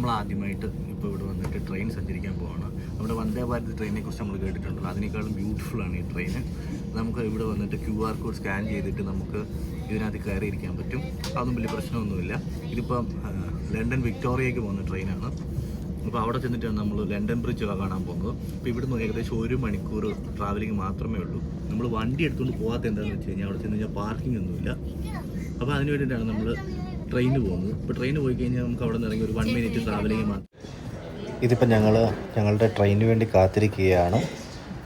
നമ്മൾ ആദ്യമായിട്ട് ഇപ്പോൾ ഇവിടെ വന്നിട്ട് ട്രെയിൻ സഞ്ചരിക്കാൻ പോവാണ്. നമ്മുടെ വന്ദേ ഭാരത് ട്രെയിനെ കുറിച്ച് നമ്മൾ കേട്ടിട്ടുണ്ടല്ലോ, അതിനേക്കാളും ബ്യൂട്ടിഫുള്ളാണ് ഈ ട്രെയിൻ. നമുക്ക് ഇവിടെ വന്നിട്ട് QR കോഡ് സ്കാൻ ചെയ്തിട്ട് നമുക്ക് ഇതിനകത്ത് കയറിയിരിക്കാൻ പറ്റും. അതൊന്നും വലിയ പ്രശ്നമൊന്നുമില്ല. ഇതിപ്പം ലണ്ടൻ വിക്ടോറിയയ്ക്ക് പോകുന്ന ട്രെയിനാണ്. അപ്പോൾ അവിടെ ചെന്നിട്ടാണ് നമ്മൾ ലണ്ടൻ ബ്രിഡ്ജ് കാണാൻ പോകുന്നത്. അപ്പോൾ ഇവിടുന്ന് ഏകദേശം 1 മണിക്കൂർ ട്രാവലിംഗ് മാത്രമേ ഉള്ളൂ. നമ്മൾ വണ്ടി എടുത്തുകൊണ്ട് പോകാത്ത എന്താണെന്ന് വെച്ച് കഴിഞ്ഞാൽ അവിടെ ചെന്ന് കഴിഞ്ഞാൽ പാർക്കിംഗ് ഒന്നുമില്ല. അപ്പോൾ അതിന് വേണ്ടിയിട്ടാണ് നമ്മൾ ട്രെയിന് പോകുന്നത്. ഇപ്പോൾ ട്രെയിന് പോയി കഴിഞ്ഞാൽ നമുക്ക് അവിടെ നിന്ന് ഇറങ്ങി ഒരു 1 മിനിറ്റ് ട്രാവലിംഗ് മാത്രം. ഇതിപ്പോൾ ഞങ്ങളുടെ ട്രെയിനിന് വേണ്ടി കാത്തിരിക്കുകയാണ്.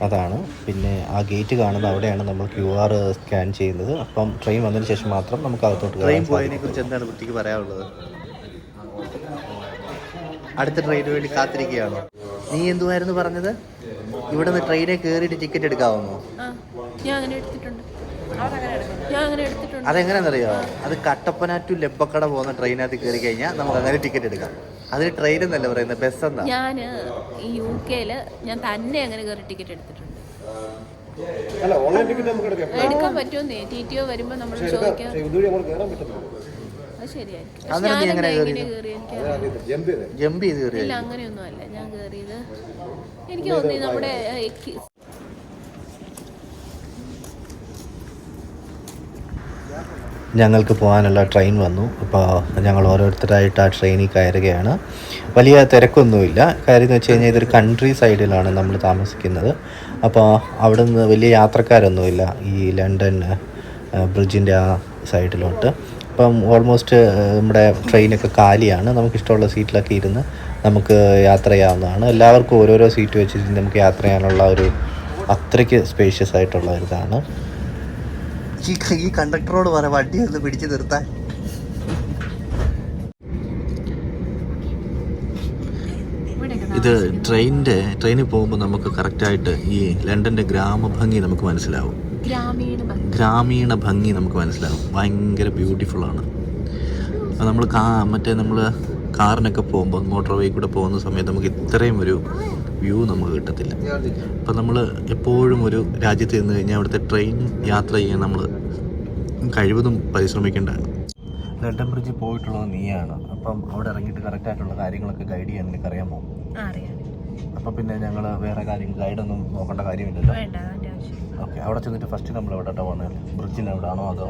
അതാണ് പിന്നെ ആ ഗേറ്റ് കാണുന്നത്, അവിടെയാണ് നമ്മൾ QR സ്കാൻ ചെയ്യുന്നത്. അപ്പം ട്രെയിൻ വന്നതിന് ശേഷം മാത്രം നമുക്ക് അകത്തോട്ട് ട്രെയിൻ പോയതിനെ കുറിച്ച് എന്താണ് വൃത്തിക്ക് പറയാനുള്ളത്? അടുത്ത ട്രെയിനിന് വേണ്ടി കാത്തിരിക്കുകയാണോ? നീ എന്തുവായിരുന്നു പറഞ്ഞത്? ഇവിടെ നിന്ന് ട്രെയിനെ കയറിയിട്ട് ടിക്കറ്റ് എടുക്കാവുന്നോ? അതെങ്ങനെയാണെന്നറിയോ? അത് കട്ടപ്പന ടു ലബ്ബക്കട പോകുന്ന ട്രെയിനകത്ത് കയറി കഴിഞ്ഞാൽ നമുക്ക് അങ്ങനെ ടിക്കറ്റ് എടുക്കാം. അതിന് ട്രെയിൻ എന്നല്ല പറയുന്നത്, ബസ് എന്നാ. ഞാൻ ഈ UK-ൽ ഞാൻ തന്നെ അങ്ങനെ കയറി ടിക്കറ്റ് എടുത്തിട്ടുണ്ട്. എടുക്കാൻ പറ്റുമെന്നേ, TTO വരുമ്പോൾ നമ്മൾ ചോദിക്കാം. അത് ശരിയായിരിക്കും. ജമ്പ് ചെയ്ത് കയറി? ഇല്ല, അങ്ങനെയൊന്നും അല്ല ഞാൻ കയറിയത്. എനിക്ക് തോന്നി നമ്മുടെ ഞങ്ങൾക്ക് പോകാനുള്ള ട്രെയിൻ വന്നു. അപ്പോൾ ഞങ്ങൾ ഓരോരുത്തരായിട്ട് ആ ട്രെയിനിൽ കയറുകയാണ്. വലിയ തിരക്കൊന്നുമില്ല. കാര്യം എന്ന് വെച്ച് കഴിഞ്ഞാൽ ഇതൊരു കൺട്രി സൈഡിലാണ് നമ്മൾ താമസിക്കുന്നത്. അപ്പോൾ അവിടെ നിന്ന് വലിയ യാത്രക്കാരൊന്നുമില്ല ഈ ലണ്ടൻ ബ്രിഡ്ജിൻ്റെ ആ സൈഡിലോട്ട്. അപ്പം ഓൾമോസ്റ്റ് നമ്മുടെ ട്രെയിനൊക്കെ കാലിയാണ്. നമുക്കിഷ്ടമുള്ള സീറ്റിലൊക്കെ ഇരുന്ന് നമുക്ക് യാത്ര ചെയ്യാവുന്നതാണ്. എല്ലാവർക്കും ഓരോരോ സീറ്റ് വെച്ചിട്ട് നമുക്ക് യാത്ര ചെയ്യാനുള്ള ഒരു അത്രയ്ക്ക് സ്പേഷ്യസ് ആയിട്ടുള്ള ഒരിതാണ്. ഈ കണ്ടക്ടറോട് പറ വണ്ടി ഒന്ന് പിടിച്ചു നിർത്താൻ. ഇത് ട്രെയിനിൽ പോകുമ്പോൾ നമുക്ക് കറക്റ്റായിട്ട് ഈ ലണ്ടൻ്റെ ഗ്രാമഭംഗി നമുക്ക് മനസ്സിലാവും. ഗ്രാമീണ ഭംഗി നമുക്ക് മനസ്സിലാവും. ഭയങ്കര ബ്യൂട്ടിഫുള്ളാണ്. നമ്മൾ നമ്മൾ കാറിനൊക്കെ പോകുമ്പോൾ മോട്ടോർ വേ കൂടെ പോകുന്ന സമയത്ത് നമുക്ക് ഇത്രയും ഒരു വ്യൂ നമുക്ക് കിട്ടത്തില്ല. അപ്പം നമ്മൾ എപ്പോഴും ഒരു രാജ്യത്ത് നിന്ന് കഴിഞ്ഞാൽ അവിടുത്തെ ട്രെയിൻ യാത്ര ചെയ്യാൻ നമ്മൾ കഴിവതും പരിശ്രമിക്കേണ്ടതാണ്. ലണ്ടൻ ബ്രിഡ്ജിൽ പോയിട്ടുള്ളത് നീയാണ്. അപ്പം അവിടെ ഇറങ്ങിയിട്ട് കറക്റ്റായിട്ടുള്ള കാര്യങ്ങളൊക്കെ ഗൈഡ് ചെയ്യാൻ നിനക്ക് അറിയാമോ? അപ്പം പിന്നെ ഞങ്ങൾ വേറെ ഗൈഡൊന്നും നോക്കേണ്ട കാര്യമില്ലല്ലോ. ഓക്കെ, അവിടെ ചെന്നിട്ട് ഫസ്റ്റ് നമ്മൾ എവിടെ പോകുന്നത്? ബ്രിഡ്ജിൽ എവിടെയാണോ അതോ?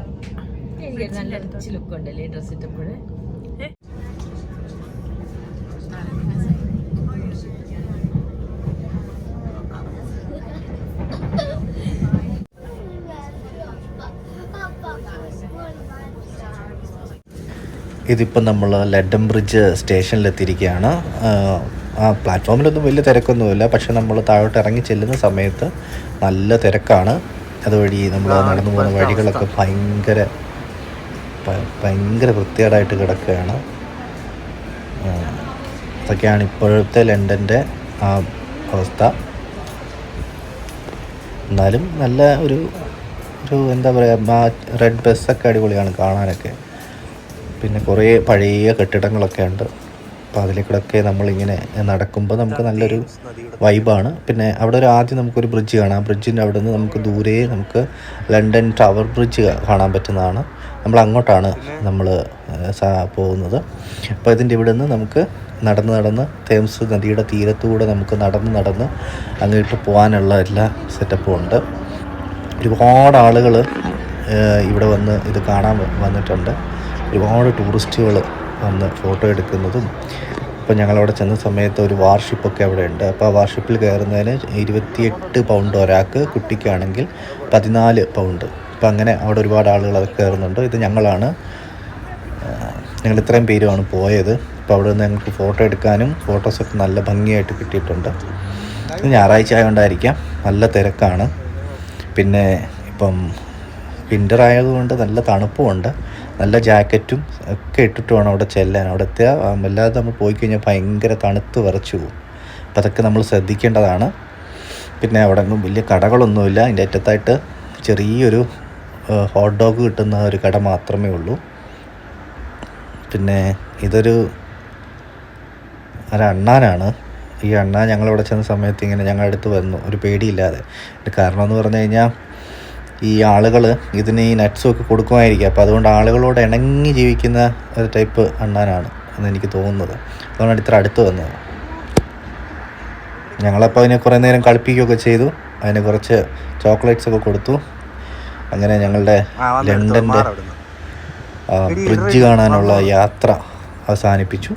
ഇതിപ്പോൾ നമ്മൾ ലണ്ടൻ ബ്രിഡ്ജ് സ്റ്റേഷനിലെത്തിയിരിക്കുകയാണ്. ആ പ്ലാറ്റ്ഫോമിലൊന്നും വലിയ തിരക്കൊന്നുമില്ല. പക്ഷെ നമ്മൾ താഴോട്ട് ഇറങ്ങി ചെല്ലുന്ന സമയത്ത് നല്ല തിരക്കാണ്. അതുവഴി നമ്മൾ നടന്നു പോകുന്ന വഴികളൊക്കെ ഭയങ്കര വൃത്തികേടായിട്ട് കിടക്കുകയാണ്. അതൊക്കെയാണ് ഇപ്പോഴത്തെ ലണ്ടൻ്റെ ആ അവസ്ഥ. എന്നാലും നല്ല ഒരു എന്താ പറയുക, ആ റെഡ് ബസ്സൊക്കെ അടിപൊളിയാണ് കാണാനൊക്കെ. പിന്നെ കുറേ പഴയ കെട്ടിടങ്ങളൊക്കെ ഉണ്ട്. അപ്പോൾ അതിലേക്കൂടെയൊക്കെ നമ്മളിങ്ങനെ നടക്കുമ്പോൾ നമുക്ക് നല്ലൊരു വൈബാണ്. പിന്നെ അവിടെ ആദ്യം നമുക്കൊരു ബ്രിഡ്ജ് കാണാം. ബ്രിഡ്ജിൻ്റെ അവിടെ നിന്ന് നമുക്ക് ദൂരെ നമുക്ക് ലണ്ടൻ ടവർ ബ്രിഡ്ജ് കാണാൻ പറ്റുന്നതാണ്. നമ്മൾ അങ്ങോട്ടാണ് നമ്മൾ പോകുന്നത്. അപ്പോൾ ഇതിൻ്റെ ഇവിടെ നിന്ന് നമുക്ക് നടന്ന് തേംസ് നദിയുടെ തീരത്തൂടെ നമുക്ക് നടന്ന് അങ്ങോട്ട് പോകാനുള്ള എല്ലാ സെറ്റപ്പും ഉണ്ട്. ഒരുപാട് ആളുകൾ ഇവിടെ വന്ന് ഇത് കാണാൻ വന്നിട്ടുണ്ട്. ഒരുപാട് ടൂറിസ്റ്റുകൾ വന്ന് ഫോട്ടോ എടുക്കുന്നതും. ഇപ്പോൾ ഞങ്ങളവിടെ ചെന്ന സമയത്ത് ഒരു വാർഷിപ്പൊക്കെ അവിടെ ഉണ്ട്. അപ്പോൾ ആ വാർഷിപ്പിൽ കയറുന്നതിന് 28 പൗണ്ട് ഒരാൾക്ക്, കുട്ടിക്കാണെങ്കിൽ 14 പൗണ്ട്. അപ്പോൾ അങ്ങനെ അവിടെ ഒരുപാട് ആളുകൾ അത് കയറുന്നുണ്ട്. ഇത് ഞങ്ങൾ ഇത്രയും പേരുമാണ് പോയത്. അപ്പോൾ അവിടെ നിന്ന് ഞങ്ങൾക്ക് ഫോട്ടോ എടുക്കാനും ഫോട്ടോസൊക്കെ നല്ല ഭംഗിയായിട്ട് കിട്ടിയിട്ടുണ്ട്. ഇത് ഞായറാഴ്ച ആയതുകൊണ്ടായിരിക്കാം നല്ല തിരക്കാണ്. പിന്നെ ഇപ്പം വിൻ്റർ ആയതുകൊണ്ട് നല്ല തണുപ്പുമുണ്ട്. നല്ല ജാക്കറ്റും ഒക്കെ ഇട്ടിട്ട് വേണം അവിടെ ചെല്ലാൻ. അവിടെ എത്തിയാൽ അല്ലാതെ നമ്മൾ പോയി കഴിഞ്ഞാൽ ഭയങ്കര തണുത്ത് വിറച്ചു പോകും. അപ്പോൾ അതൊക്കെ നമ്മൾ ശ്രദ്ധിക്കേണ്ടതാണ്. പിന്നെ അവിടെ ഒന്നും വലിയ കടകളൊന്നുമില്ല. അതിൻ്റെ അറ്റത്തായിട്ട് ചെറിയൊരു ഹോട്ട് ഡോഗ് കിട്ടുന്ന ഒരു കട മാത്രമേ ഉള്ളൂ. പിന്നെ ഇതൊരു അണ്ണാനാണ്. ഈ അണ്ണാൻ ഞങ്ങളവിടെ ചെന്ന സമയത്ത് ഇങ്ങനെ ഞങ്ങളുടെ അടുത്ത് വന്നു, ഒരു പേടിയില്ലാതെ. കാരണം എന്ന് പറഞ്ഞു കഴിഞ്ഞാൽ ഈ ആളുകൾ ഇതിന് ഈ നട്ട്സും ഒക്കെ കൊടുക്കുമായിരിക്കും. അപ്പോൾ അതുകൊണ്ട് ആളുകളോട് ഇണങ്ങി ജീവിക്കുന്ന ഒരു ടൈപ്പ് അണ്ണാനാണ്. എന്നെനിക്ക് തോന്നുന്നത്. അതുകൊണ്ടാണ് ഇത്ര അടുത്ത് വന്നത്. ഞങ്ങളപ്പോൾ അതിനെ കുറേ നേരം കളിപ്പിക്കുകയൊക്കെ ചെയ്തു. അതിന് കുറച്ച് ചോക്ലേറ്റ്സൊക്കെ കൊടുത്തു. അങ്ങനെ ഞങ്ങളുടെ ലണ്ടൻ്റെ ബ്രിഡ്ജ് കാണാനുള്ള യാത്ര അവസാനിപ്പിച്ചു.